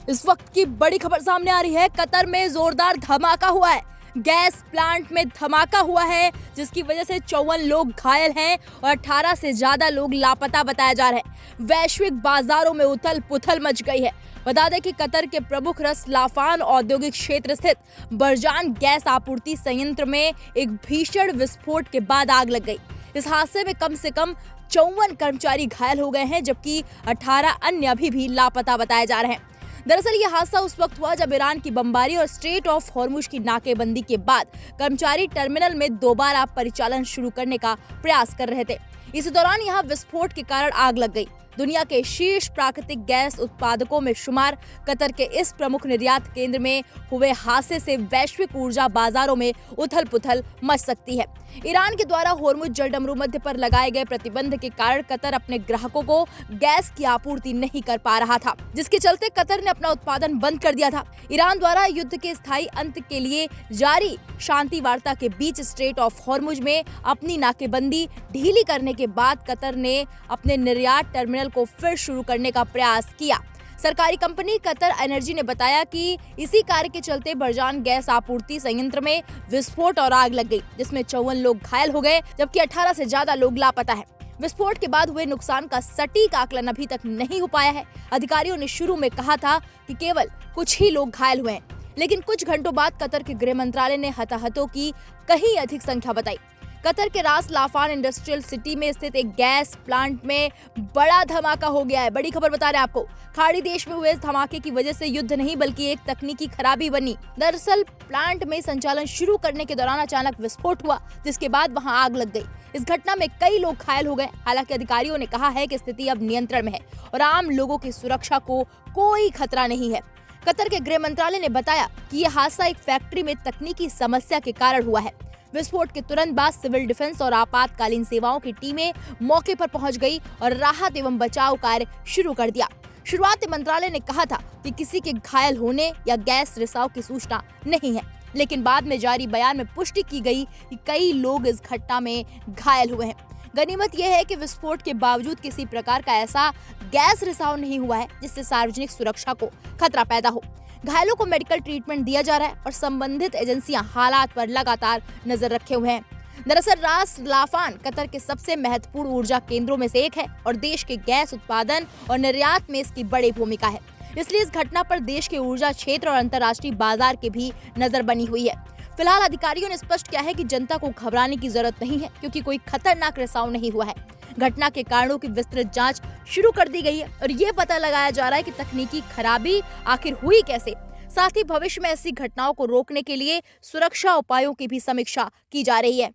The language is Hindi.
इस वक्त की बड़ी खबर सामने आ रही है। कतर में जोरदार धमाका हुआ है। गैस प्लांट में धमाका हुआ है जिसकी वजह से 54 लोग घायल हैं और 18 से ज्यादा लोग लापता बताए जा रहे हैं। वैश्विक बाजारों में उथल पुथल मच गई है। बता दें कि कतर के प्रमुख रस लाफान औद्योगिक क्षेत्र स्थित बरजान गैस आपूर्ति संयंत्र में एक भीषण विस्फोट के बाद आग लग गई। इस हादसे में कम से कम 54 कर्मचारी घायल हो गए हैं जबकि 18 अन्य अभी भी लापता बताए जा रहे हैं। दरअसल ये हादसा उस वक्त हुआ जब ईरान की बमबारी और स्ट्रेट ऑफ हॉर्मुज की नाकेबंदी के बाद कर्मचारी टर्मिनल में दोबारा परिचालन शुरू करने का प्रयास कर रहे थे। इस दौरान यहाँ विस्फोट के कारण आग लग गई। दुनिया के शीर्ष प्राकृतिक गैस उत्पादकों में शुमार कतर के इस प्रमुख निर्यात केंद्र में हुए हादसे से वैश्विक ऊर्जा बाजारों में उथल पुथल मच सकती है। ईरान के द्वारा होर्मुज जलडमरू मध्य पर लगाए गए प्रतिबंध के कारण कतर अपने ग्राहकों को गैस की आपूर्ति नहीं कर पा रहा था, जिसके चलते कतर ने अपना उत्पादन बंद कर दिया था। ईरान द्वारा युद्ध के स्थायी अंत के लिए जारी शांति वार्ता के बीच स्ट्रेट ऑफ हॉर्मुज में अपनी नाकेबंदी ढीली करने के बाद कतर ने अपने निर्यात टर्मिनल को फिर शुरू करने का प्रयास किया। सरकारी कंपनी कतर एनर्जी ने बताया कि इसी कार्य के चलते बरजान गैस आपूर्ति संयंत्र में विस्फोट और आग लग गई, जिसमें 54 लोग घायल हो गए जबकि 18 से ज्यादा लोग लापता है। विस्फोट के बाद हुए नुकसान का सटीक आकलन अभी तक नहीं हो पाया है। अधिकारियों ने शुरू में कहा था कि केवल कुछ ही लोग घायल हुए हैं, लेकिन कुछ घंटों बाद कतर के गृह मंत्रालय ने हताहतों की कहीं अधिक संख्या बताई। कतर के रास लाफान इंडस्ट्रियल सिटी में स्थित एक गैस प्लांट में बड़ा धमाका हो गया है। बड़ी खबर बता रहे हैं आपको। खाड़ी देश में हुए इस धमाके की वजह से युद्ध नहीं बल्कि एक तकनीकी खराबी बनी। दरअसल प्लांट में संचालन शुरू करने के दौरान अचानक विस्फोट हुआ, जिसके बाद वहां आग लग गई। इस घटना में कई लोग घायल हो गए। हालांकि अधिकारियों ने कहा है कि स्थिति अब नियंत्रण में है और आम लोगों की सुरक्षा को कोई खतरा नहीं है। कतर के गृह मंत्रालय ने बताया कि यह हादसा एक फैक्ट्री में तकनीकी समस्या के कारण हुआ है। विस्फोट के तुरंत बाद सिविल डिफेंस और आपातकालीन सेवाओं की टीमें मौके पर पहुंच गई और राहत एवं बचाव कार्य शुरू कर दिया। शुरुआत में मंत्रालय ने कहा था कि किसी के घायल होने या गैस रिसाव की सूचना नहीं है, लेकिन बाद में जारी बयान में पुष्टि की गई कि कई लोग इस घटना में घायल हुए हैं। गनीमत यह है कि विस्फोट के बावजूद किसी प्रकार का ऐसा गैस रिसाव नहीं हुआ है जिससे सार्वजनिक सुरक्षा को खतरा पैदा हो। घायलों को मेडिकल ट्रीटमेंट दिया जा रहा है और संबंधित एजेंसियां हालात पर लगातार नजर रखे हुए हैं। दरअसल रास लाफान कतर के सबसे महत्वपूर्ण ऊर्जा केंद्रों में से एक है और देश के गैस उत्पादन और निर्यात में इसकी बड़ी भूमिका है। इसलिए इस घटना पर देश के ऊर्जा क्षेत्र और अंतर्राष्ट्रीय बाजार की भी नजर बनी हुई है। फिलहाल अधिकारियों ने स्पष्ट किया है कि जनता को घबराने की जरूरत नहीं है, क्योंकि कोई खतरनाक रिसाव नहीं हुआ है। घटना के कारणों की विस्तृत जांच शुरू कर दी गई है और ये पता लगाया जा रहा है कि तकनीकी खराबी आखिर हुई कैसे। साथ ही भविष्य में ऐसी घटनाओं को रोकने के लिए सुरक्षा उपायों की भी समीक्षा की जा रही है।